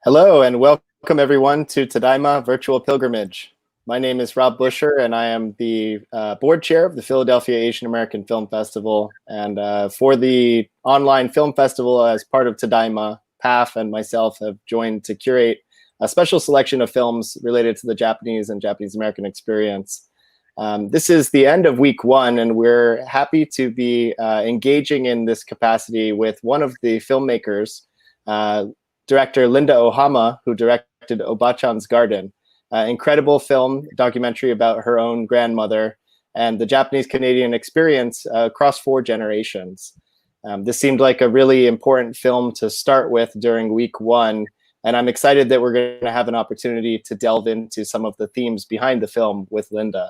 Hello and welcome everyone to Tadaima Virtual Pilgrimage. My name is Rob Buscher and I am the board chair of the Philadelphia Asian American Film Festival. And for the online film festival, as part of Tadaima, PAF and myself have joined to curate a special selection of films related to the Japanese and Japanese American experience. This is the end of week one, and we're happy to be engaging in this capacity with one of the filmmakers, director Linda Ohama, who directed Obāchan's Garden, incredible film documentary about her own grandmother and the Japanese-Canadian experience across 4 generations. This seemed like a really important film to start with during week one, and I'm excited that we're going to have an opportunity to delve into some of the themes behind the film with Linda.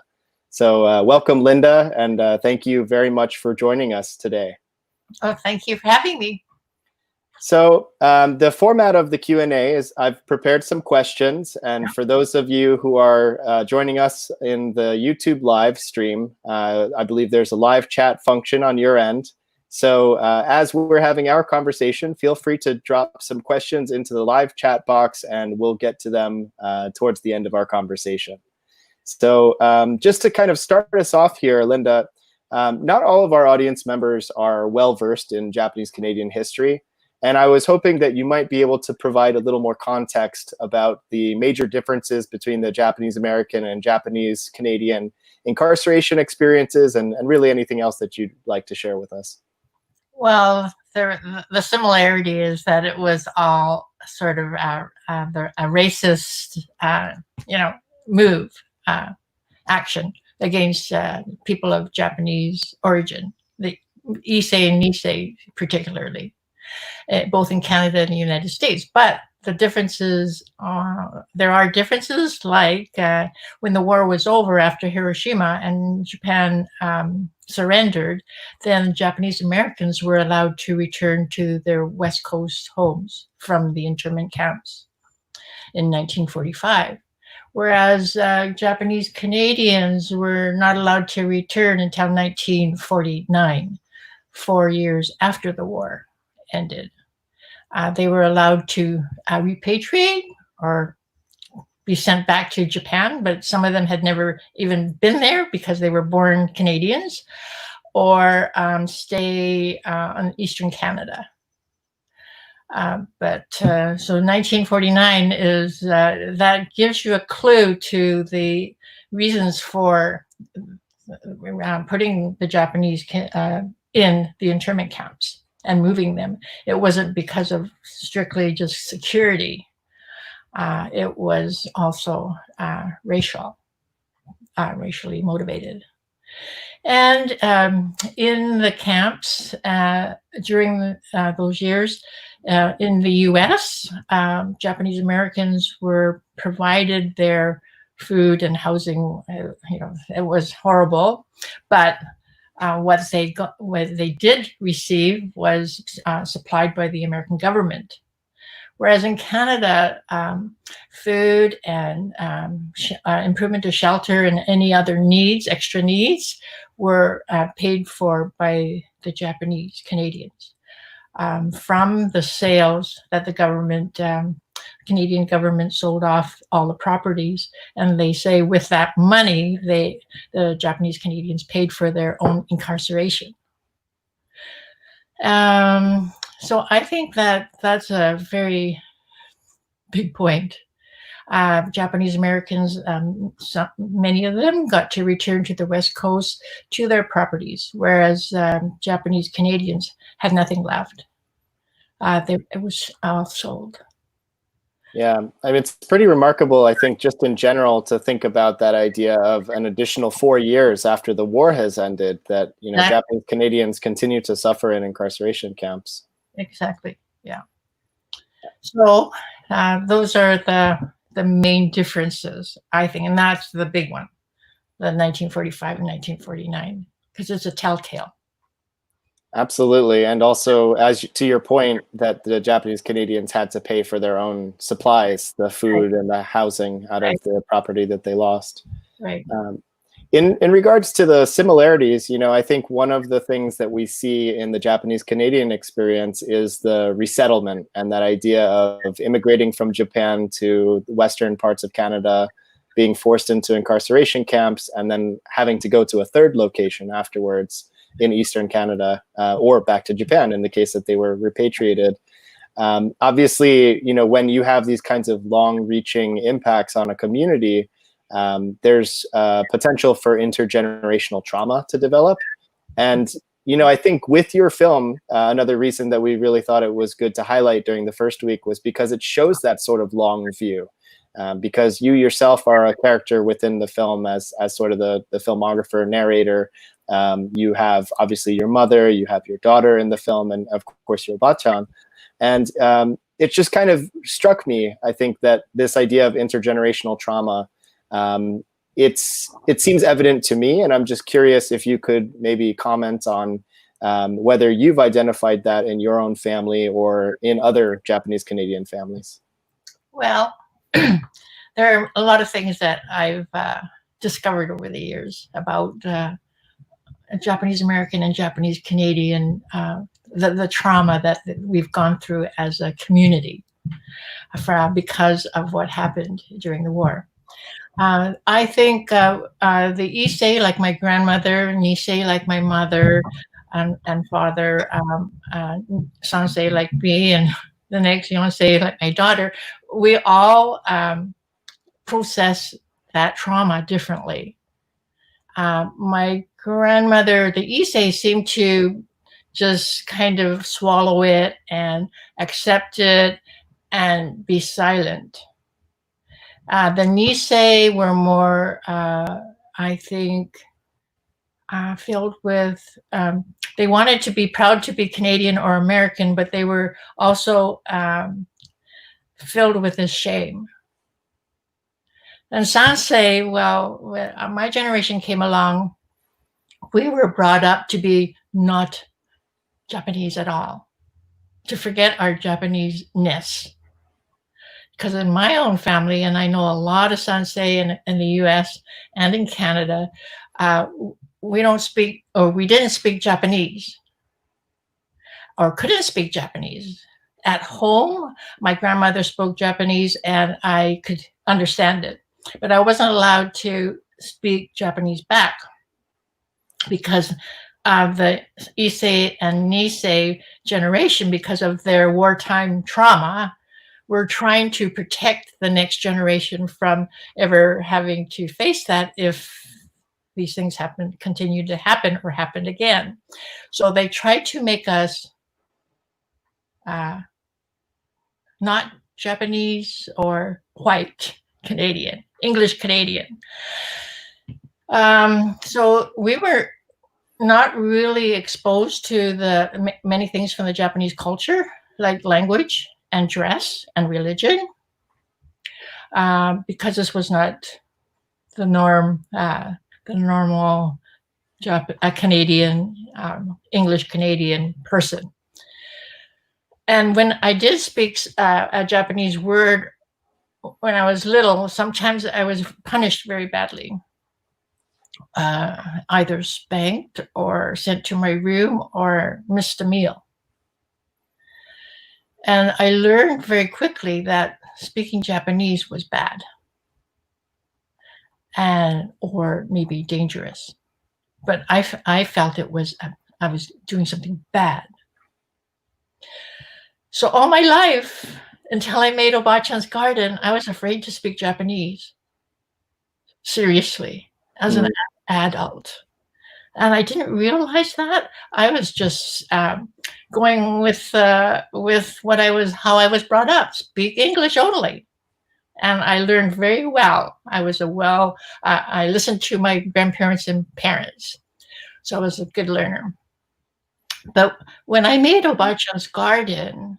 So welcome, Linda, and thank you very much for joining us today. Oh, thank you for having me. So the format of the Q&A is I've prepared some questions, and for those of you who are joining us in the YouTube live stream, I believe there's a live chat function on your end. So as we're having our conversation, feel free to drop some questions into the live chat box and we'll get to them towards the end of our conversation. So just to kind of start us off here, Linda, not all of our audience members are well-versed in Japanese-Canadian history. And I was hoping that you might be able to provide a little more context about the major differences between the Japanese-American and Japanese-Canadian incarceration experiences and really anything else that you'd like to share with us. Well, the similarity is that it was all sort of a racist, move, action against people of Japanese origin, the Issei and Nisei particularly. Both in Canada and the United States. But the differences there are differences, like when the war was over after Hiroshima and Japan surrendered, then Japanese Americans were allowed to return to their West Coast homes from the internment camps in 1945. Whereas Japanese Canadians were not allowed to return until 1949, 4 years after the war ended. They were allowed to repatriate or be sent back to Japan, but some of them had never even been there because they were born Canadians, or stay in Eastern Canada. So 1949 is, that gives you a clue to the reasons for putting the Japanese in the internment camps and moving them. It wasn't because of strictly just security. It was also racially motivated. And in the camps during those years, in the US, Japanese Americans were provided their food and housing. It was horrible, but what they did receive was supplied by the American government. Whereas in Canada, food and improvement to shelter and any other needs, extra needs, were paid for by the Japanese Canadians from the sales that the government, Canadian government, sold off all the properties, and they say with that money, the Japanese Canadians paid for their own incarceration. So I think that that's a very big point. Japanese Americans, many of them got to return to the West Coast to their properties, whereas Japanese Canadians had nothing left. It was all sold. Yeah, I mean, it's pretty remarkable, I think, just in general, to think about that idea of an additional 4 years after the war has ended, that, you know, Japanese Canadians continue to suffer in incarceration camps. Exactly. Yeah. So those are the main differences, I think, and that's the big one, the 1945 and 1949, because it's a telltale. Absolutely. And also, to your point, that the Japanese Canadians had to pay for their own supplies, the food and the housing out of the property that they lost. Right. In regards to the similarities, you know, I think one of the things that we see in the Japanese Canadian experience is the resettlement, and that idea of immigrating from Japan to the western parts of Canada, being forced into incarceration camps, and then having to go to a third location afterwards in Eastern Canada, or back to Japan in the case that they were repatriated. Obviously, you know, when you have these kinds of long-reaching impacts on a community, there's potential for intergenerational trauma to develop. And, you know, I think with your film, another reason that we really thought it was good to highlight during the first week was because it shows that sort of long view. Because you yourself are a character within the film as sort of the filmographer, narrator. You have obviously your mother, you have your daughter in the film, and of course your Obāchan. And it just kind of struck me, I think, that this idea of intergenerational trauma, it seems evident to me, and I'm just curious if you could maybe comment on whether you've identified that in your own family or in other Japanese Canadian families. Well, there are a lot of things that I've discovered over the years about Japanese American and Japanese Canadian, the trauma that we've gone through as a community because of what happened during the war. I think the Issei, like my grandmother, Nisei, like my mother and father, Sansei, like me, and the next Yonsei, like my daughter, we all process that trauma differently. My grandmother, the Issei, seemed to just kind of swallow it and accept it and be silent. The Nisei were more, I think, filled with, they wanted to be proud to be Canadian or American, but they were also filled with this shame. And Sansei, well, when my generation came along, we were brought up to be not Japanese at all, to forget our Japanese-ness. Because in my own family, and I know a lot of Sansei in the US and in Canada, we don't speak, or we didn't speak Japanese, or couldn't speak Japanese. At home, my grandmother spoke Japanese and I could understand it, but I wasn't allowed to speak Japanese back because of the Issei and Nisei generation, because of their wartime trauma. We're trying to protect the next generation from ever having to face that if these things continue to happen or happened again. So they try to make us not Japanese or white Canadian, English Canadian. So we were not really exposed to the many things from the Japanese culture, like language and dress and religion, because this was not the norm, the normal Canadian, English Canadian person. And when I did speak a Japanese word when I was little, sometimes I was punished very badly, either spanked or sent to my room or missed a meal. And I learned very quickly that speaking Japanese was bad or maybe dangerous. But I felt it was, I was doing something bad. So all my life, until I made Obāchan's Garden, I was afraid to speak Japanese seriously as an adult. And I didn't realize that. I was just going with what how I was brought up, speak English only. And I learned very well. I was I listened to my grandparents and parents. So I was a good learner. But when I made Obāchan's garden,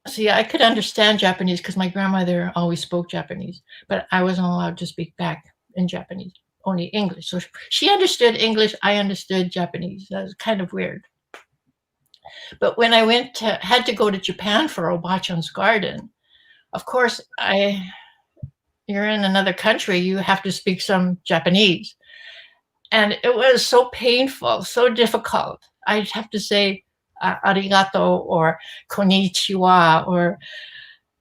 see, I could understand Japanese because my grandmother always spoke Japanese, but I wasn't allowed to speak back in Japanese, only English. So she understood English, I understood Japanese. That was kind of weird. But when I had to go to Japan for Obāchan's garden, of course, you're in another country, you have to speak some Japanese. And it was so painful, so difficult. I'd have to say arigato or konnichiwa,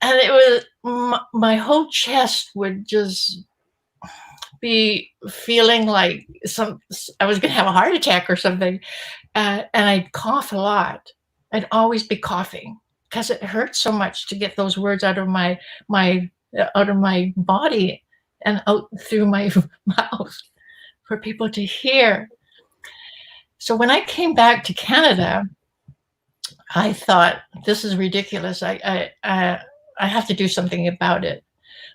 and it was, my whole chest would just be feeling like I was going to have a heart attack or something. And I'd cough a lot. I'd always be coughing because it hurt so much to get those words out of my body and out through my mouth for people to hear. So when I came back to Canada, I thought, this is ridiculous. I have to do something about it.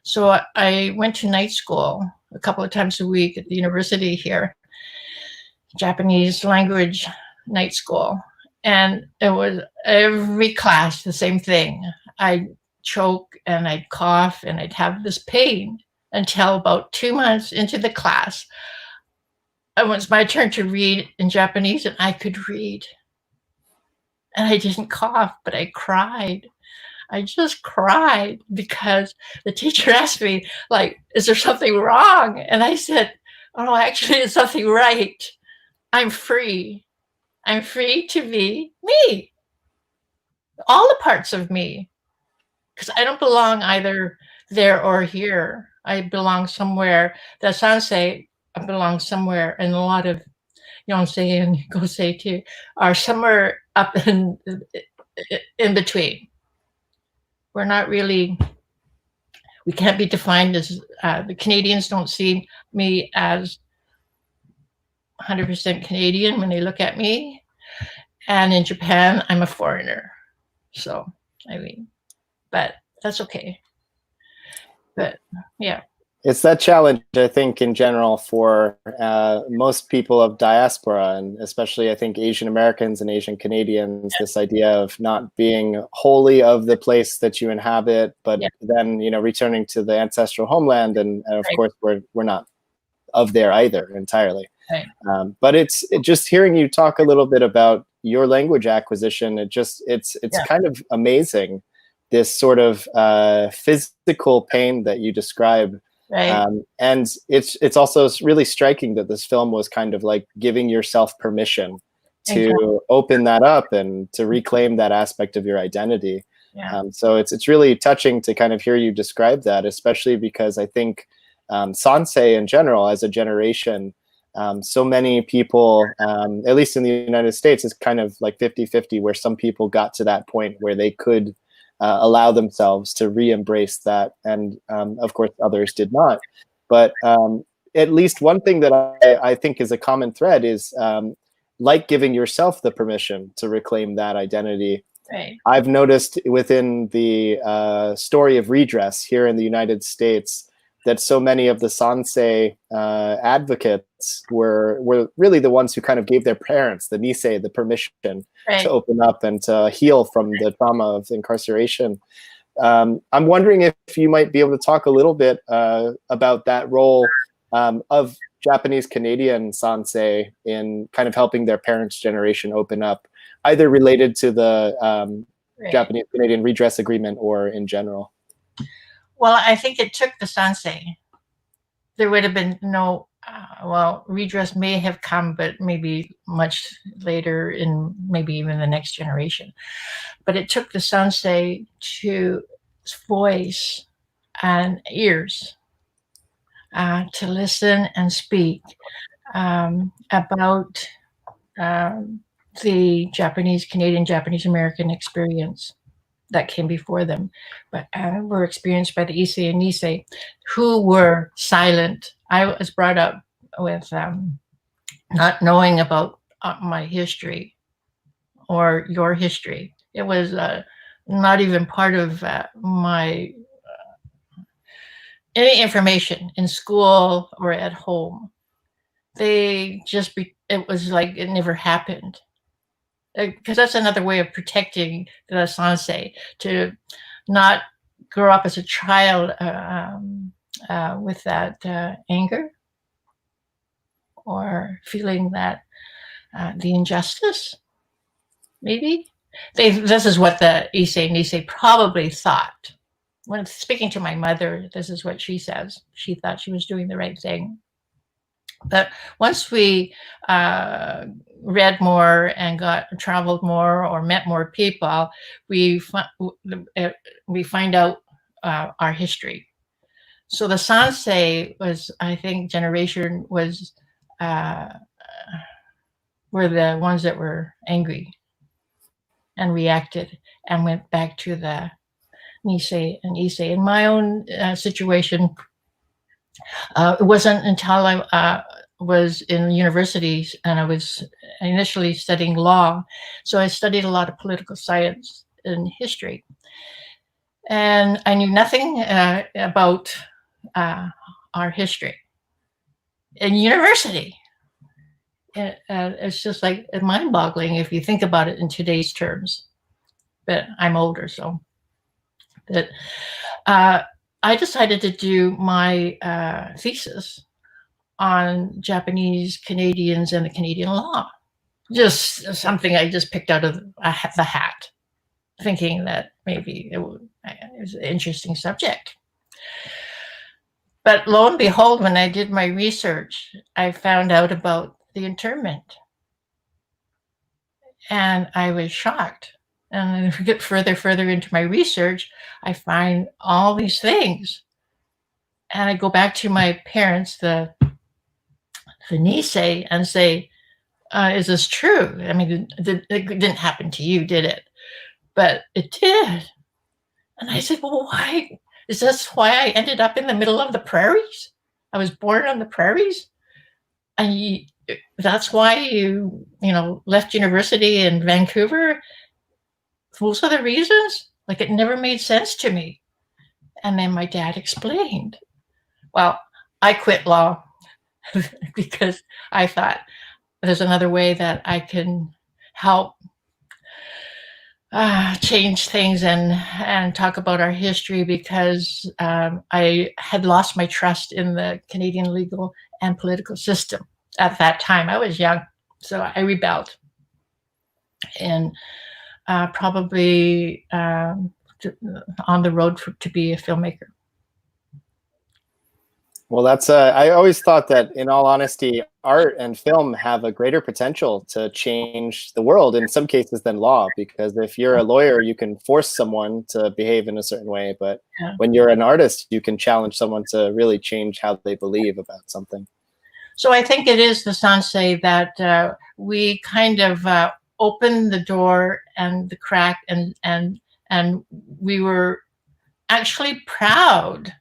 So I went to night school a couple of times a week at the university here, Japanese language night school. And it was every class the same thing. I'd choke and I'd cough and I'd have this pain until about 2 months into the class. It was my turn to read in Japanese and I could read. And I didn't cough, but I cried. I just cried because the teacher asked me, like, is there something wrong? And I said, oh, no, actually, there's something right. I'm free. I'm free to be me. All the parts of me. Because I don't belong either there or here. I belong somewhere. The Sansei belongs somewhere, and a lot of Yonsei and Gosei too are somewhere up in between. We're not really, we can't be defined as, the Canadians don't see me as 100% Canadian when they look at me. And in Japan, I'm a foreigner. So, I mean, but that's okay. But yeah. It's that challenge, I think, in general for most people of diaspora, and especially, I think, Asian Americans and Asian Canadians, this idea of not being wholly of the place that you inhabit, but then, returning to the ancestral homeland. And of course, we're not of there either entirely. Right. But it's just hearing you talk a little bit about your language acquisition. It's kind of amazing, this sort of physical pain that you describe. Right. And it's also really striking that this film was kind of like giving yourself permission to open that up and to reclaim that aspect of your identity. Yeah. So it's really touching to kind of hear you describe that, especially because I think Sansei in general, as a generation, so many people, at least in the United States, is kind of like 50-50, where some people got to that point where they could allow themselves to re-embrace that, and of course others did not. But at least one thing that I think is a common thread is like giving yourself the permission to reclaim that identity. Right. I've noticed within the story of redress here in the United States that so many of the Sansei advocates were really the ones who kind of gave their parents, the Nisei, the permission to open up and to heal from the trauma of incarceration. I'm wondering if you might be able to talk a little bit about that role of Japanese Canadian Sansei in kind of helping their parents' generation open up, either related to the Japanese Canadian redress agreement or in general. Well, I think it took the Sansei. There would have been no, redress may have come, but maybe much later in maybe even the next generation. But it took the Sansei to voice and ears to listen and speak about the Canadian Japanese American experience that came before them, but were experienced by the Issei and Nisei, who were silent. I was brought up with not knowing about my history or your history. It was not even part of my any information in school or at home. They just it was like it never happened. Because that's another way of protecting the sansei, to not grow up as a child with that anger or feeling that the injustice, maybe. This is what the Issei Nisei probably thought. When speaking to my mother, this is what she says. She thought she was doing the right thing. But once we read more and traveled more or met more people, we find out our history. So the sansei was, I think, generation was were the ones that were angry and reacted and went back to the Nisei and Issei. In my own situation, it wasn't until I was in universities and I was initially studying law. So I studied a lot of political science and history. And I knew nothing about our history in university. It's just like mind-boggling if you think about it in today's terms. But I'm older, so. But I decided to do my thesis on Japanese Canadians and the Canadian law. Just something I just picked out of the hat, thinking that maybe it was an interesting subject. But lo and behold, when I did my research, I found out about the internment. And I was shocked. And if we get further into my research, I find all these things. And I go back to my parents, the Nisei, and say, is this true? I mean, it didn't happen to you, did it? But it did. And I said, well, why? Is this why I ended up in the middle of the prairies? I was born on the prairies? And that's why you left university in Vancouver? Those are the reasons? Like, it never made sense to me. And then my dad explained. Well, I quit law because I thought there's another way that I can help change things and talk about our history, because I had lost my trust in the Canadian legal and political system at that time. I was young, so I rebelled. And probably on the road to be a filmmaker. Well, that's I always thought that, in all honesty, art and film have a greater potential to change the world in some cases than law, because if you're a lawyer, you can force someone to behave in a certain way. But when you're an artist, you can challenge someone to really change how they believe about something. So I think it is the sansei that we kind of opened the door and the crack, and we were actually proud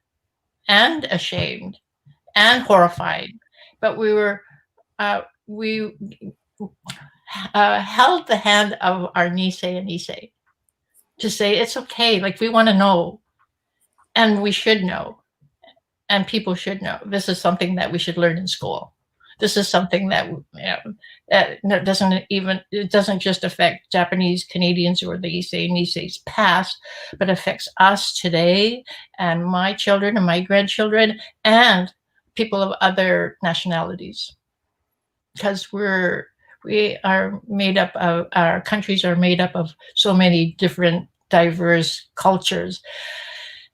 and ashamed and horrified, but we were held the hand of our Nisei and Issei to say it's okay. Like, we want to know, and we should know, and people should know. This is something that we should learn in school. This is something that it doesn't just affect Japanese Canadians or the Issei and Issei's past, but affects us today and my children and my grandchildren and people of other nationalities. Because we are made up of, our countries are made up of so many different diverse cultures.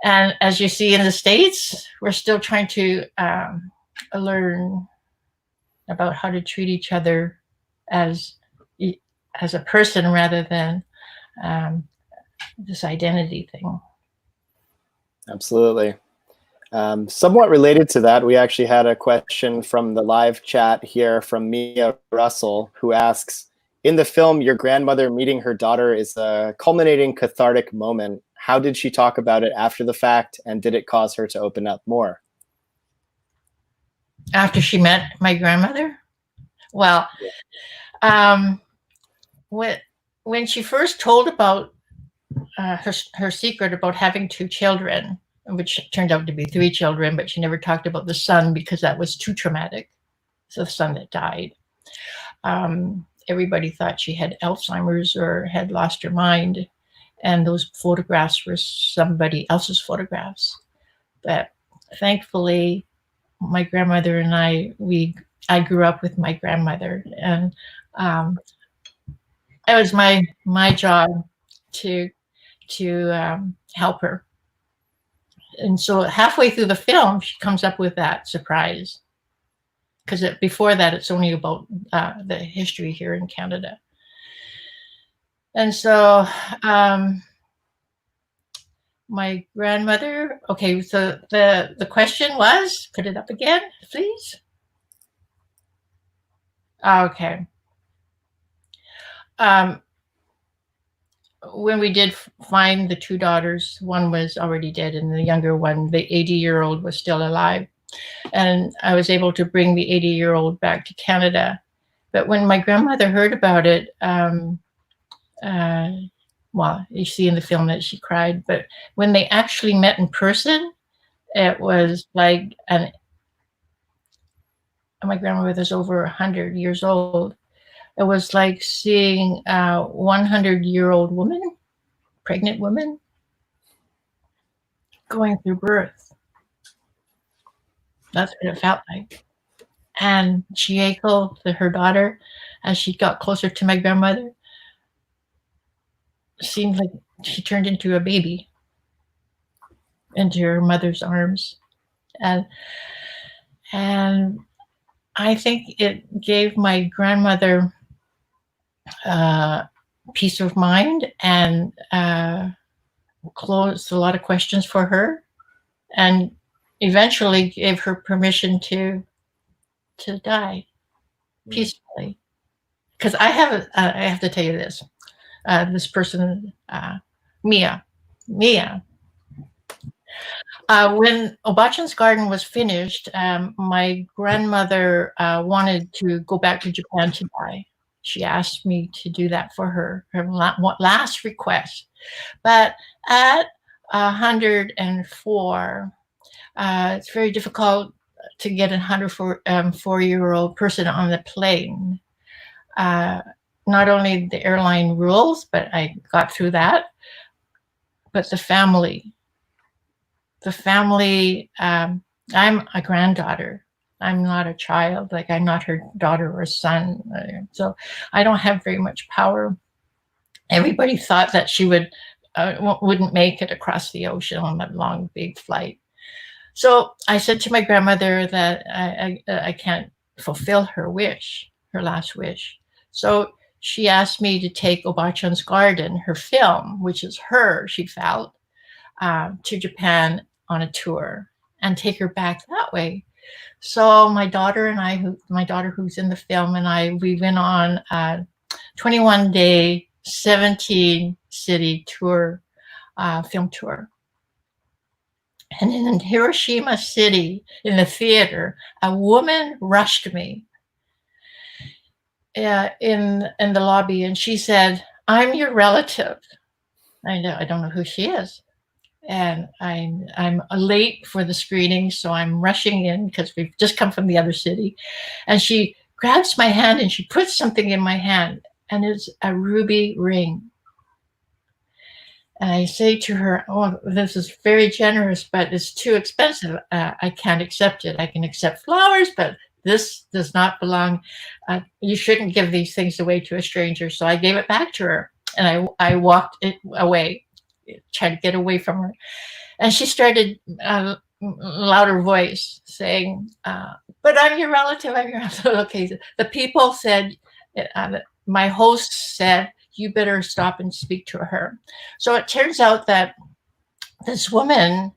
And as you see in the States, we're still trying to learn about how to treat each other as a person rather than this identity thing. Absolutely. Somewhat related to that, we actually had a question from the live chat here from Mia Russell, who asks, in the film, your grandmother meeting her daughter is a culminating cathartic moment. How did she talk about it after the fact, and did it cause her to open up more? After she met my grandmother? Well, um, when she first told about her secret about having 2 children, which turned out to be 3 children, but she never talked about the son because that was too traumatic. So the son that died. Everybody thought she had Alzheimer's or had lost her mind, and those photographs were somebody else's photographs. But thankfully, my grandmother and I grew up with my grandmother, and it was my job to help her. And so halfway through the film, she comes up with that surprise, because before that, it's only about the history here in Canada. And so my grandmother, okay, so the question was, put it up again, please. Okay. When we did find the 2 daughters, one was already dead, and the younger one, the 80-year-old, was still alive. And I was able to bring the 80-year-old back to Canada. But when my grandmother heard about it, well, you see in the film that she cried, but when they actually met in person, it was like, my grandmother was over 100 years old. It was like seeing a 100-year-old woman, pregnant woman, going through birth. That's what it felt like. And Chieko, her daughter, as she got closer to my grandmother, seemed like she turned into a baby, into her mother's arms. And I think it gave my grandmother peace of mind, and closed a lot of questions for her, and eventually gave her permission to die peacefully. Because I have to tell you this. This person, Mia. When Obāchan's garden was finished, my grandmother wanted to go back to Japan to die. She asked me to do that for her last request. But at 104, it's very difficult to get a 104-year-old person on the plane. Not only the airline rules, but I got through that, but the family. I'm a granddaughter. I'm not a child. Like, I'm not her daughter or son. So I don't have very much power. Everybody thought that she wouldn't make it across the ocean on that long, big flight. So I said to my grandmother that I can't fulfill her wish, her last wish. So she asked me to take Obāchan's garden, her film, which is her, she felt, to Japan on a tour, and take her back that way. So my daughter and I, my daughter who's in the film, and we went on a 21-day, 17-city tour, film tour. And in Hiroshima City, in the theater, a woman rushed me in the lobby, and she said, "I'm your relative." I don't know who she is. And I'm late for the screening, so I'm rushing in because we've just come from the other city. And she grabs my hand and she puts something in my hand, and it's a ruby ring. And I say to her, "Oh, this is very generous, but it's too expensive. I can't accept it. I can accept flowers, but this does not belong. You shouldn't give these things away to a stranger." So I gave it back to her, and I walked it away, trying to get away from her. And she started louder voice saying, "But I'm your relative. I'm your relative." Okay, the people said, my host said, "You better stop and speak to her." So it turns out that this woman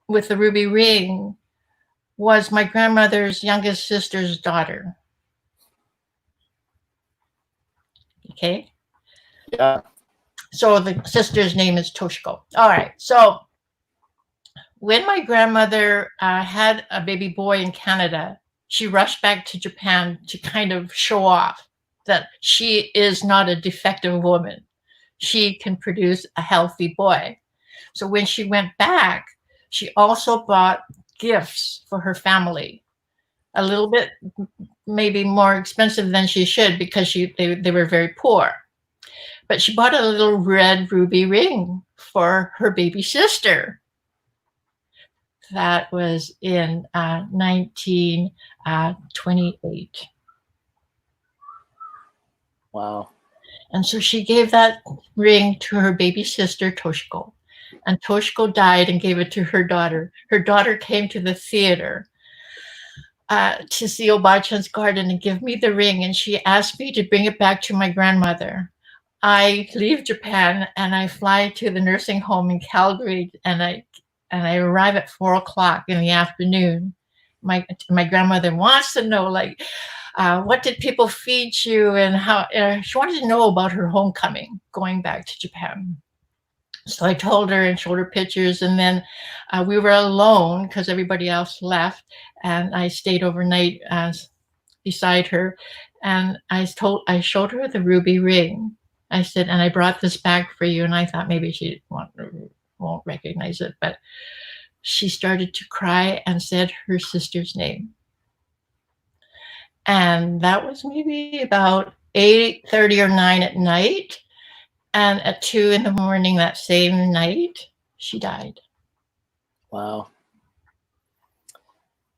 with the ruby ring was my grandmother's youngest sister's daughter. Okay. Yeah. So the sister's name is Toshiko. All right. So when my grandmother had a baby boy in Canada, she rushed back to Japan to kind of show off that she is not a defective woman. She can produce a healthy boy. So when she went back, she also bought gifts for her family, a little bit maybe more expensive than she should because they were very poor. But she bought a little red ruby ring for her baby sister. That was in 1928. Wow. And so she gave that ring to her baby sister, Toshiko. And Toshiko died and gave it to her daughter. Her daughter came to the theater to see Obāchan's garden and give me the ring. And she asked me to bring it back to my grandmother. I leave Japan and I fly to the nursing home in Calgary, and I arrive at 4:00 in the afternoon. My grandmother wants to know, like, what did people feed you, and how she wanted to know about her homecoming, going back to Japan. So I told her and showed her pictures, and then we were alone because everybody else left, and I stayed overnight beside her, and I showed her the ruby ring. I said, and I brought this back for you, and I thought maybe she won't recognize it, but she started to cry and said her sister's name. And that was maybe about 8:30 or 9 at night. And at 2 in the morning that same night, she died. Wow.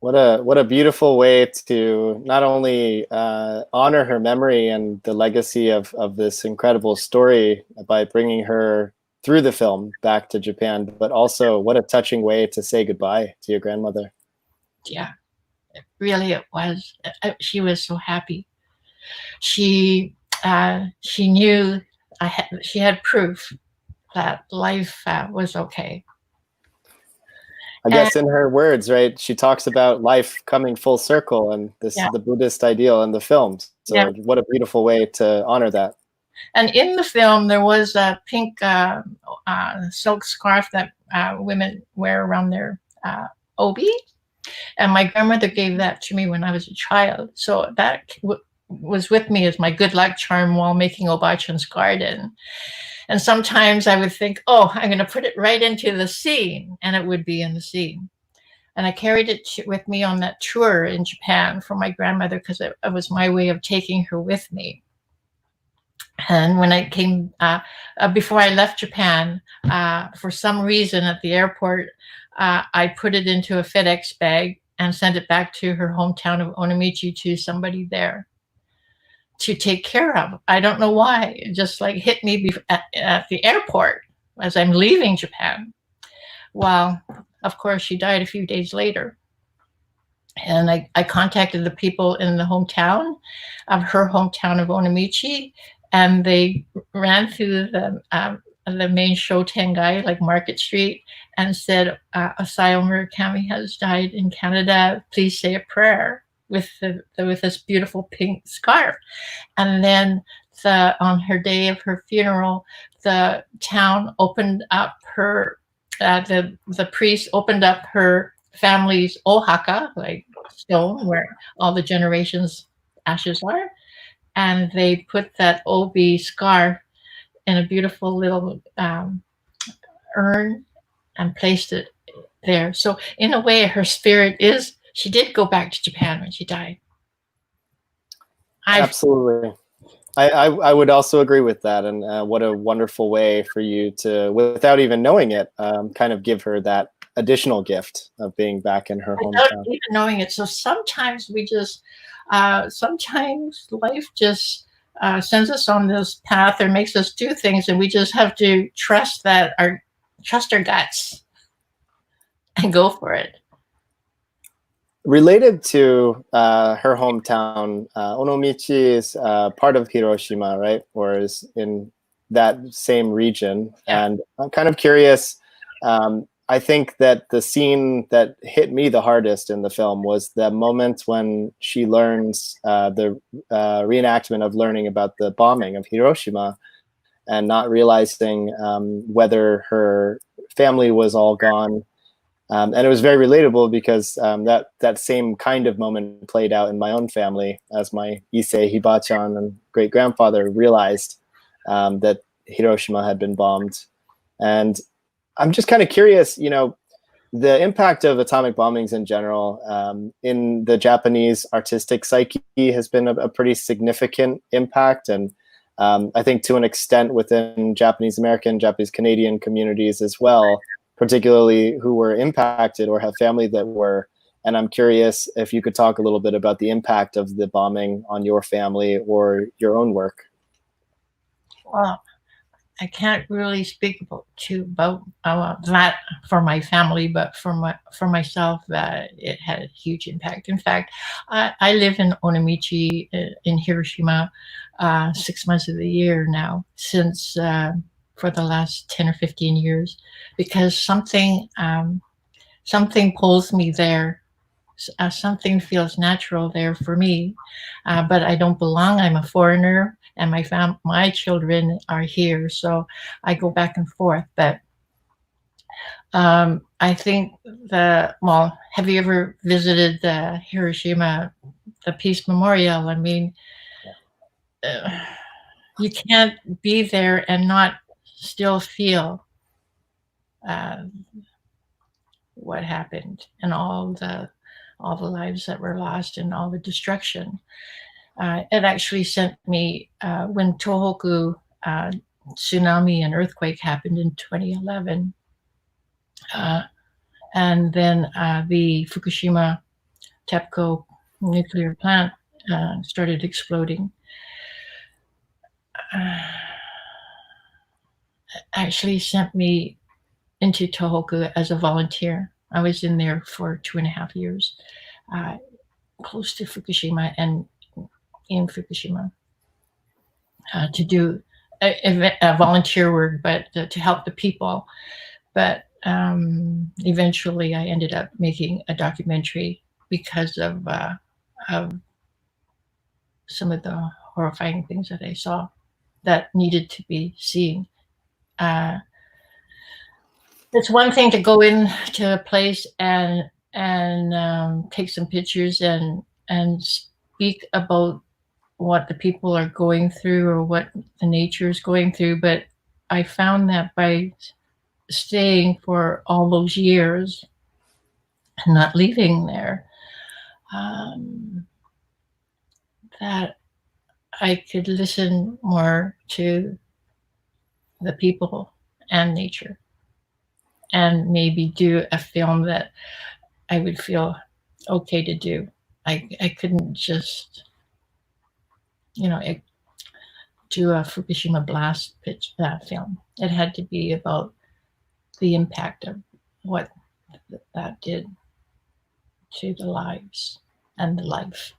What a beautiful way to not only honor her memory and the legacy of this incredible story by bringing her through the film back to Japan, but also what a touching way to say goodbye to your grandmother. Yeah, really it was. She was so happy. She knew she had proof that life was okay. I guess in her words, right, she talks about life coming full circle and the Buddhist ideal in the film. So what a beautiful way to honor that. And in the film, there was a pink silk scarf that women wear around their obi. And my grandmother gave that to me when I was a child. So that was with me as my good luck charm while making Obāchan's garden. And sometimes I would think, oh, I'm going to put it right into the scene, and it would be in the scene. And I carried it with me on that tour in Japan for my grandmother because it was my way of taking her with me. And when I came, before I left Japan, for some reason at the airport, I put it into a FedEx bag and sent it back to her hometown of Onomichi to somebody there to take care of. I don't know why. It just like hit me at the airport as I'm leaving Japan. Well, of course, she died a few days later. And I contacted the people in the hometown of her hometown of Onomichi, and they ran through the main Shotengai, like Market Street, and said, Asayo Murakami has died in Canada. Please say a prayer with this beautiful pink scarf. And then on her day of her funeral, the town opened up her, the priest opened up her family's ohaka, like stone where all the generations' ashes are. And they put that obi scarf in a beautiful little urn and placed it there. So in a way, her spirit she did go back to Japan when she died. Absolutely. I would also agree with that. And what a wonderful way for you to, without even knowing it, kind of give her that additional gift of being back in her hometown. Without even knowing it. So sometimes we just, sometimes life just sends us on this path or makes us do things, and we just have to trust our guts and go for it. Related to her hometown, Onomichi is part of Hiroshima, right? Or is in that same region. Yeah. And I'm kind of curious. I think that the scene that hit me the hardest in the film was the moment when she learns the reenactment of learning about the bombing of Hiroshima and not realizing whether her family was all gone And it was very relatable because that same kind of moment played out in my own family as my Issei Hibachan and great grandfather realized that Hiroshima had been bombed. And I'm just kind of curious, the impact of atomic bombings in general in the Japanese artistic psyche has been a pretty significant impact. And I think to an extent within Japanese American, Japanese Canadian communities as well, particularly who were impacted or have family that were. And I'm curious if you could talk a little bit about the impact of the bombing on your family or your own work. Well, I can't really speak about that for my family, but for myself, it had a huge impact. In fact, I live in Onamichi in Hiroshima 6 months of the year now, since for the last 10 or 15 years, because something pulls me there. Something feels natural there for me, but I don't belong. I'm a foreigner, and my children are here, so I go back and forth. But I think have you ever visited the Hiroshima, the Peace Memorial? I mean, you can't be there and not still feel what happened and all the lives that were lost and all the destruction. It actually sent me, when Tohoku tsunami and earthquake happened in 2011, and then the Fukushima TEPCO nuclear plant started exploding. Actually sent me into Tohoku as a volunteer. I was in there for 2.5 years, close to Fukushima and in Fukushima, to do a volunteer work, but to help the people. But eventually I ended up making a documentary because of some of the horrifying things that I saw that needed to be seen. It's one thing to go into a place and take some pictures and speak about what the people are going through or what the nature is going through, but I found that by staying for all those years and not leaving there, that I could listen more to the people and nature, and maybe do a film that I would feel okay to do. I couldn't just, do a Fukushima blast film. It had to be about the impact of what that did to the lives and the life.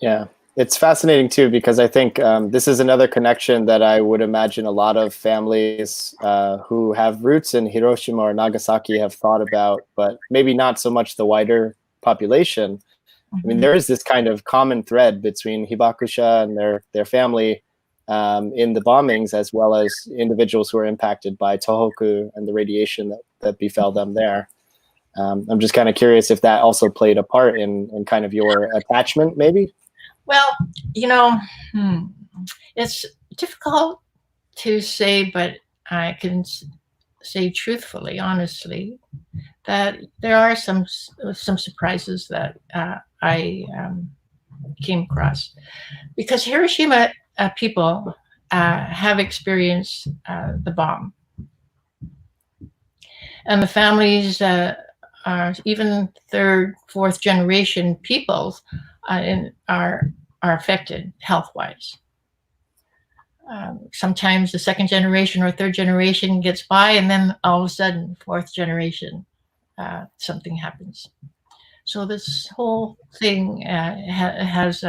Yeah, it's fascinating too, because I think this is another connection that I would imagine a lot of families who have roots in Hiroshima or Nagasaki have thought about, but maybe not so much the wider population. I mean, there is this kind of common thread between Hibakusha and their family in the bombings, as well as individuals who are impacted by Tohoku and the radiation that befell them there. I'm just kind of curious if that also played a part in kind of your attachment, maybe? Well, it's difficult to say, but I can say truthfully, honestly, that there are some surprises that I came across, because Hiroshima people have experienced the bomb, and the families are even third, fourth generation peoples are affected health-wise. Sometimes the second generation or third generation gets by, and then all of a sudden, fourth generation, something happens. So this whole thing has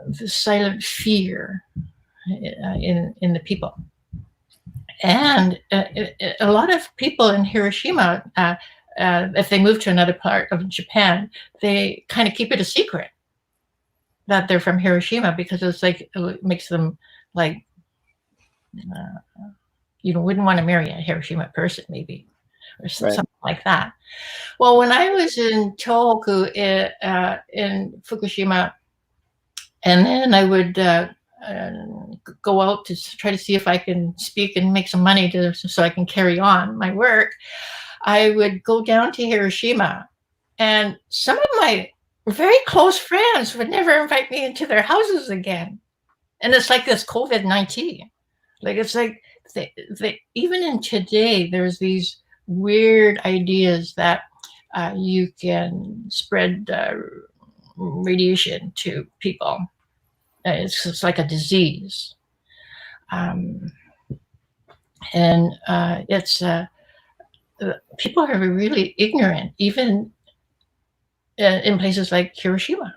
this silent fear in the people. And a lot of people in Hiroshima, if they move to another part of Japan, they kind of keep it a secret that they're from Hiroshima, because it's like, it makes them like, you wouldn't want to marry a Hiroshima person, maybe, or something like that. Well, when I was in Tohoku in Fukushima, and then I would go out to try to see if I can speak and make some money so I can carry on my work, I would go down to Hiroshima, and some of my very close friends would never invite me into their houses again. And it's like this COVID-19. Like, it's like even in today, there's these weird ideas that you can spread radiation to people. It's like a disease. And it's people are really ignorant, even in places like Hiroshima.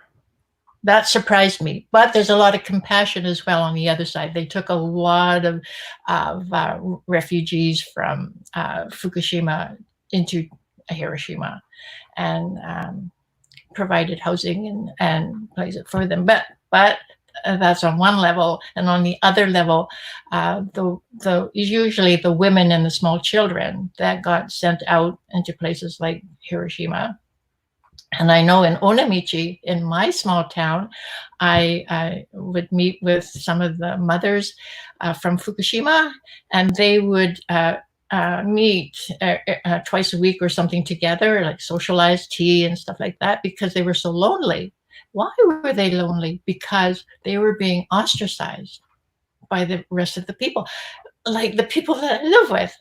That surprised me, but there's a lot of compassion as well on the other side. They took a lot of refugees from Fukushima into Hiroshima, and provided housing and places for them. But that's on one level, and on the other level, usually the women and the small children that got sent out into places like Hiroshima. And I know in Onamichi, in my small town, I would meet with some of the mothers from Fukushima, and they would meet twice a week or something together, like socialize, tea and stuff like that, because they were so lonely. Why were they lonely? Because they were being ostracized by the rest of the people, like the people that I live with,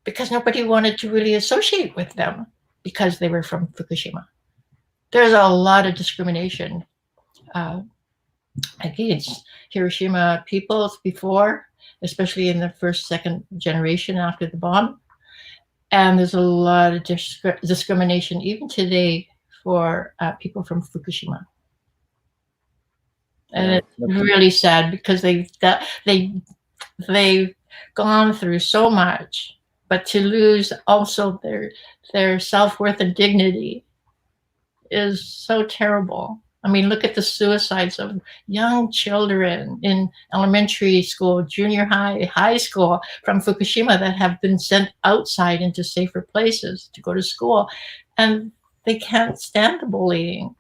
because nobody wanted to really associate with them because they were from Fukushima. There's a lot of discrimination against Hiroshima people before, especially in the first, second generation after the bomb. And there's a lot of discrimination even today for people from Fukushima. And it's really sad because they've gone through so much, but to lose also their self-worth and dignity is so terrible. I mean, look at the suicides of young children in elementary school, junior high, high school from Fukushima that have been sent outside into safer places to go to school, and they can't stand the bullying.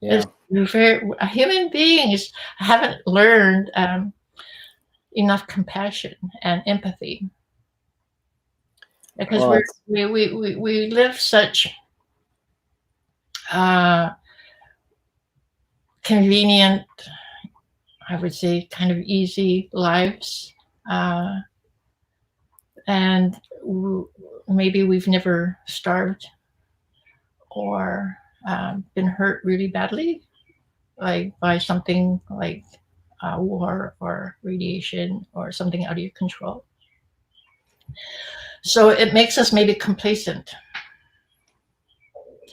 Yeah. Human beings haven't learned enough compassion and empathy, because we live such convenient, I would say, kind of easy lives, and maybe we've never starved or been hurt really badly, like by something like war or radiation or something out of your control. So it makes us maybe complacent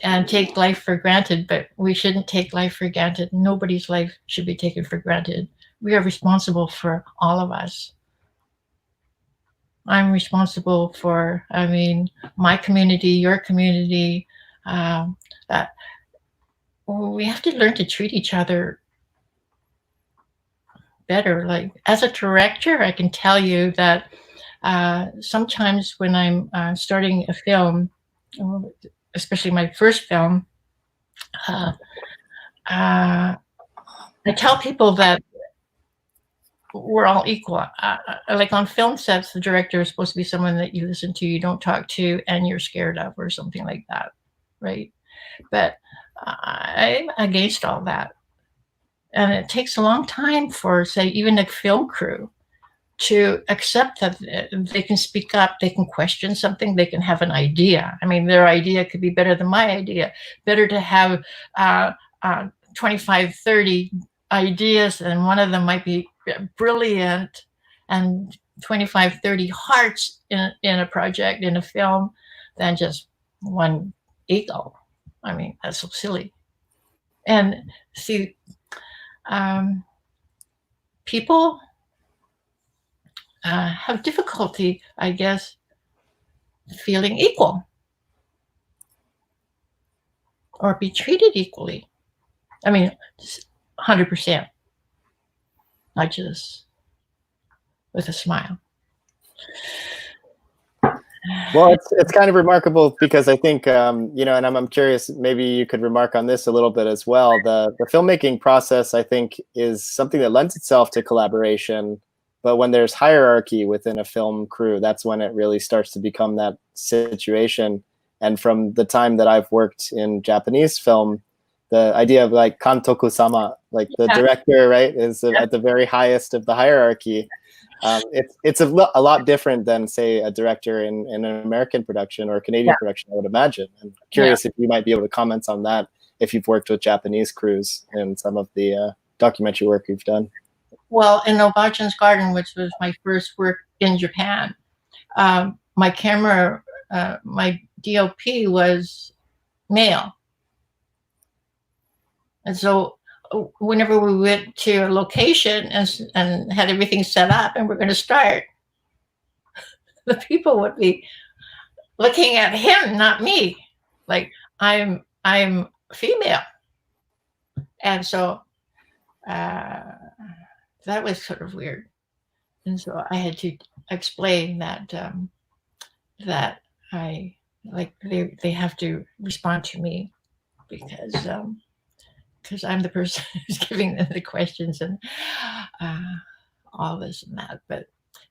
and take life for granted, but we shouldn't take life for granted. Nobody's life should be taken for granted. We are responsible for all of us. I'm responsible for, I mean, my community, your community. That we have to learn to treat each other better. Like, as a director, I can tell you that sometimes when I'm starting a film, especially my first film, I tell people that we're all equal. Like on film sets, the director is supposed to be someone that you listen to, you don't talk to, and you're scared of, or something like that, right? But I'm against all that. And it takes a long time for, say, even a film crew to accept that they can speak up, they can question something, they can have an idea. I mean, their idea could be better than my idea. Better to have 25, 30 ideas, and one of them might be brilliant, and 25, 30 hearts in a project, in a film, than just one ego. I mean, that's so silly. And see, people have difficulty, I guess, feeling equal or be treated equally. I mean, 100%. nudges with a smile. Well, it's kind of remarkable because I think, you know, and I'm curious, maybe you could remark on this a little bit as well. The filmmaking process, I think, is something that lends itself to collaboration. But when there's hierarchy within a film crew, that's when it really starts to become that situation. And from the time that I've worked in Japanese film, the idea of like kantoku-sama, like the director, right, is at the very highest of the hierarchy. It's a lot different than, say, a director in an American production or a Canadian production, I would imagine. I'm curious if you might be able to comment on that, if you've worked with Japanese crews in some of the documentary work you've done. Well, in Obāchan's Garden, which was my first work in Japan, my camera, my DOP was male. And so whenever we went to a location and had everything set up and we're going to start, the people would be looking at him, not me. Like I'm female. And so that was sort of weird. And so I had to explain that that I like they have to respond to me because I'm the person who's giving them the questions and all this and that. But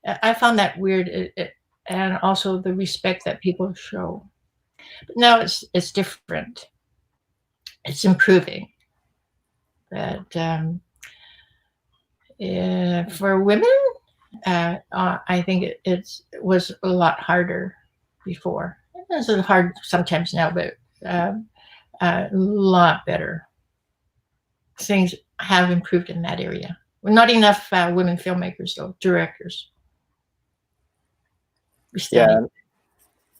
I found that weird, and also the respect that people show. But now it's different. It's improving. But for women, I think it was a lot harder before. It's hard sometimes now, but a lot better. Things have improved in that area. Not enough women filmmakers, though, directors. Yeah,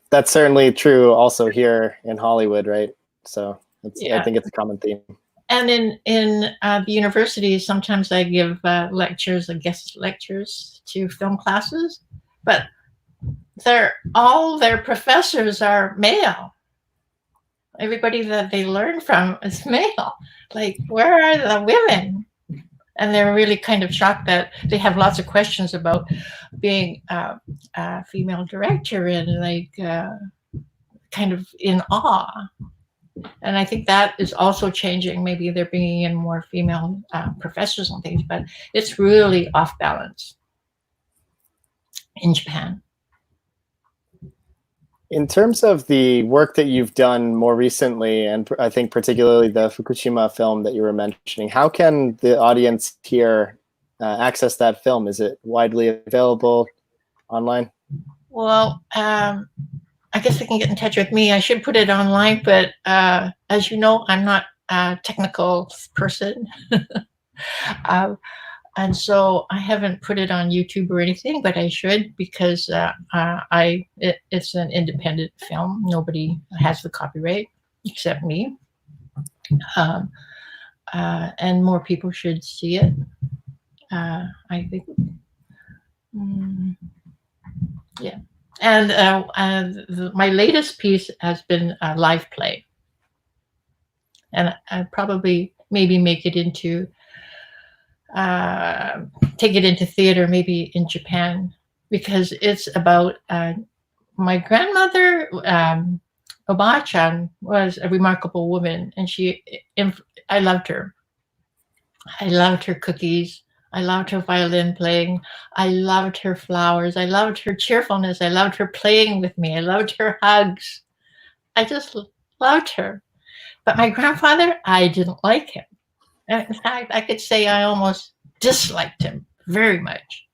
that's certainly true also here in Hollywood, right? So I think it's a common theme. And in the universities, sometimes I give lectures, guest lectures to film classes, but all their professors are male. Everybody that they learn from is male. Like, where are the women? And they're really kind of shocked that they have lots of questions about being a female director and like kind of in awe. And I think that is also changing. Maybe they're bringing in more female professors and things, but it's really off balance in Japan. In terms of the work that you've done more recently, and I think particularly the Fukushima film that you were mentioning, how can the audience here access that film? Is it widely available online? Well, I guess they can get in touch with me. I should put it online, but as you know, I'm not a technical person. And so I haven't put it on YouTube or anything, but I should, because it's an independent film. Nobody has the copyright except me. And more people should see it. I think. Yeah. And my latest piece has been a live play. And I probably maybe make it into take it into theater, maybe in Japan, because it's about my grandmother. Obāchan was a remarkable woman, and I loved her. I loved her cookies. I loved her violin playing. I loved her flowers. I loved her cheerfulness. I loved her playing with me. I loved her hugs. I just loved her. But my grandfather, I didn't like him. In fact, I could say I almost disliked him very much.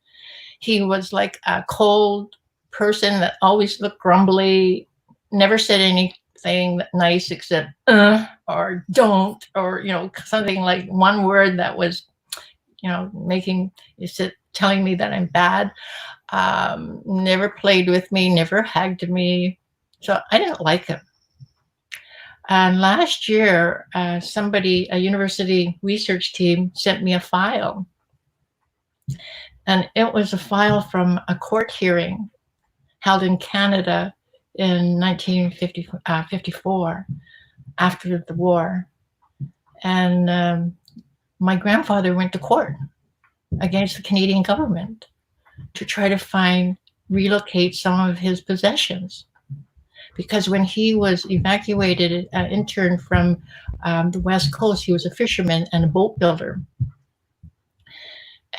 He was like a cold person that always looked grumbly, never said anything nice except or don't, or something like one word that was telling me that I'm bad. Never played with me, never hugged me. So I didn't like him. And last year, a university research team sent me a file. And it was a file from a court hearing held in Canada in 1954, after the war. And my grandfather went to court against the Canadian government to try to relocate some of his possessions. Because when he was evacuated, intern from the West Coast, he was a fisherman and a boat builder.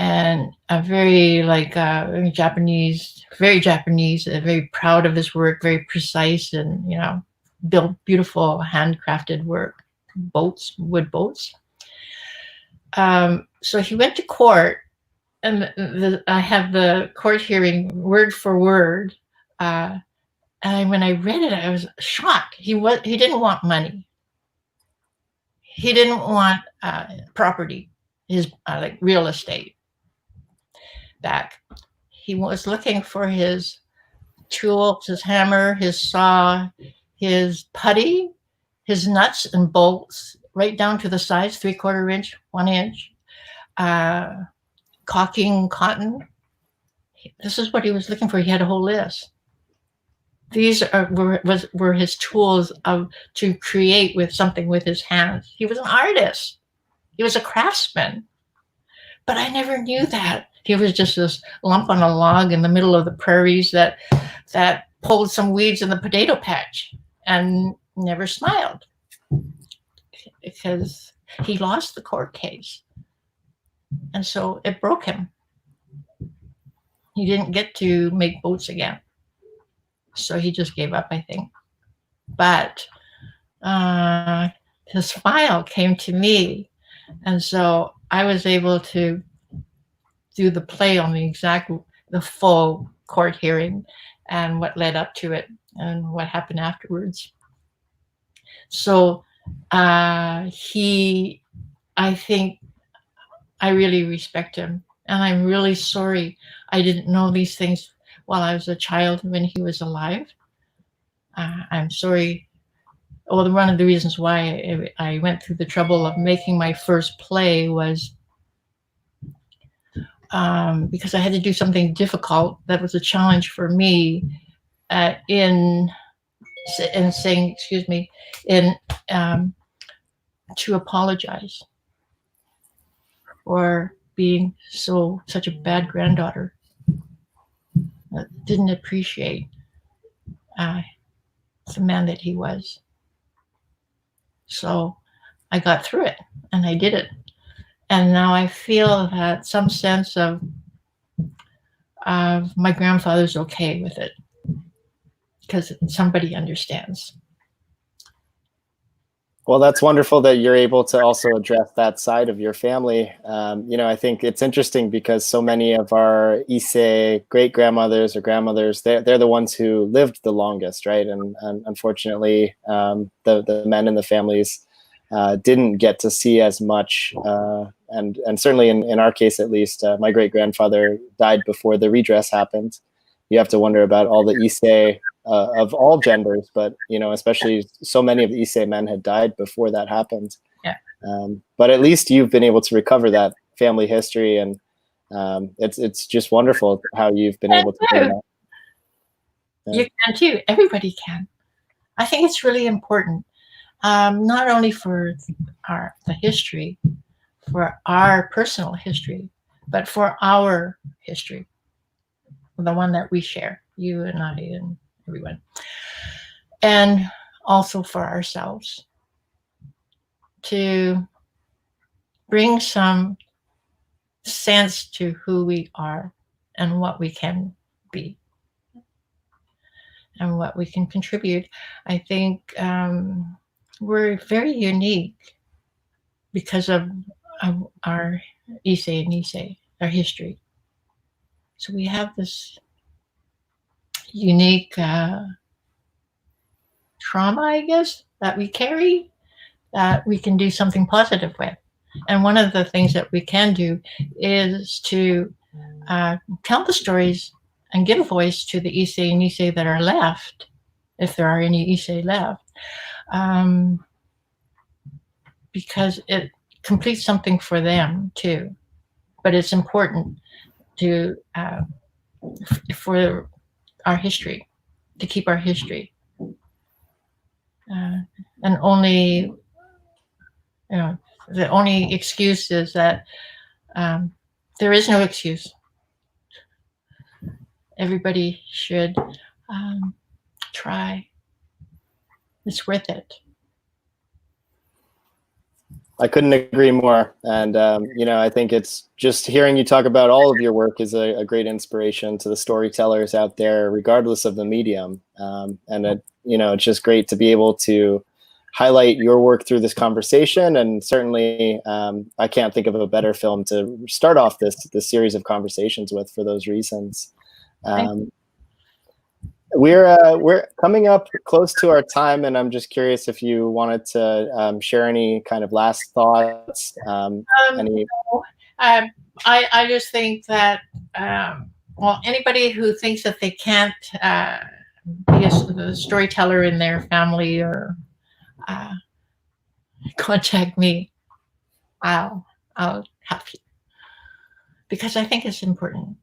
And a very very Japanese, very proud of his work, very precise, and built beautiful handcrafted work, wood boats. So he went to court, and I have the court hearing word for word. And when I read it, I was shocked. He didn't want money. He didn't want property, his real estate back. He was looking for his tools, his hammer, his saw, his putty, his nuts and bolts, right down to the size, 3/4 inch, 1 inch, caulking cotton. This is what he was looking for. He had a whole list. These were his tools to create with something with his hands. He was an artist. He was a craftsman. But I never knew that. He was just this lump on a log in the middle of the prairies that pulled some weeds in the potato patch and never smiled, because he lost the court case. And so it broke him. He didn't get to make boats again. So he just gave up, I think. But his file came to me. And so I was able to do the play on the full court hearing and what led up to it and what happened afterwards. So I think I really respect him. And I'm really sorry I didn't know these things while I was a child when he was alive. I'm sorry. Well, one of the reasons why I went through the trouble of making my first play was because I had to do something difficult that was a challenge for me to apologize for being such a bad granddaughter that didn't appreciate the man that he was. So I got through it and I did it. And now I feel that some sense of my grandfather's okay with it because somebody understands. Well, that's wonderful that you're able to also address that side of your family. I think it's interesting because so many of our Issei great-grandmothers or grandmothers, they're the ones who lived the longest, right? And unfortunately, the men in the families didn't get to see as much. And certainly in our case, at least, my great-grandfather died before the redress happened. You have to wonder about all the Issei of all genders, but especially so many of the Issei men had died before that happened. Yeah. But at least you've been able to recover that family history, and it's just wonderful how you've been able to do that. You can too. Everybody can. I think it's really important, not only for the history, for our personal history, but for our history, the one that we share, you and I and everyone, and also for ourselves, to bring some sense to who we are and what we can be and what we can contribute. I think we're very unique because of our Issei and Nisei, our history. So we have this unique trauma, I guess, that we carry that we can do something positive with. And one of the things that we can do is to tell the stories and give a voice to the Issei and Nisei that are left, if there are any Issei left, because it completes something for them too. But it's important to for our history, to keep our history. And only, the only excuse is that There is no excuse. Everybody should try. It's worth it. I couldn't agree more. And, you know, I think it's just hearing you talk about all of your work is a great inspiration to the storytellers out there, regardless of the medium. And, you know, it's just great to be able to highlight your work through this conversation. And certainly, I can't think of a better film to start off this series of conversations with for those reasons. We're coming up close to our time, and I'm just curious if you wanted to share any kind of last thoughts. I just think that well, anybody who thinks that they can't be a storyteller in their family, or contact me. I'll help you, because I think it's important.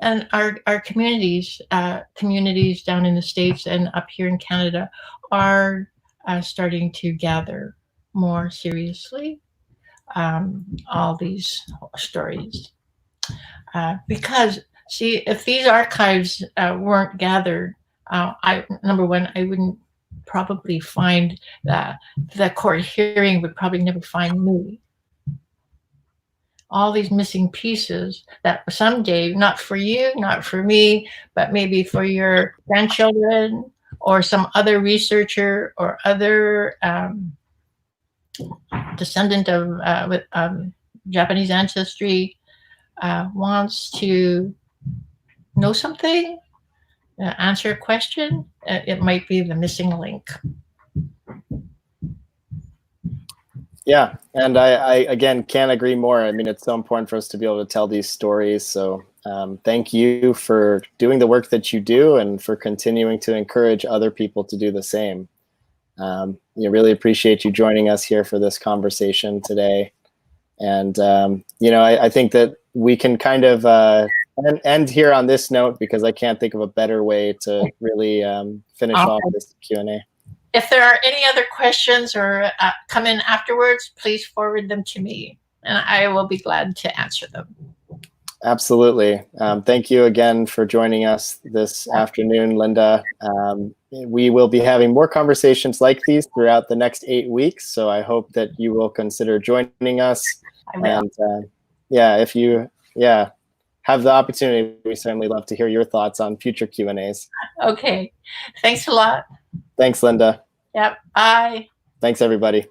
And our communities down in the States and up here in Canada are starting to gather more seriously all these stories. Because, see, if these archives weren't gathered, number one, I wouldn't probably find the court hearing would probably never find me. All these missing pieces that someday, not for you, not for me, but maybe for your grandchildren or some other researcher or other descendant of Japanese ancestry wants to know something, answer a question, it might be the missing link. Yeah, and I again can't agree more. I mean, it's so important for us to be able to tell these stories. So thank you for doing the work that you do and for continuing to encourage other people to do the same. Really appreciate you joining us here for this conversation today. And you know, I think that we can kind of end here on this note, because I can't think of a better way to really finish off this Q&A. If there are any other questions or come in afterwards, please forward them to me, and I will be glad to answer them. Absolutely. Thank you again for joining us this afternoon, Linda. We will be having more conversations like these throughout the next 8 weeks, so I hope that you will consider joining us. I will. And yeah, if you have the opportunity, we certainly love to hear your thoughts on future Q&As. Okay. Thanks a lot. Thanks, Linda. Yep. Bye. Thanks, everybody.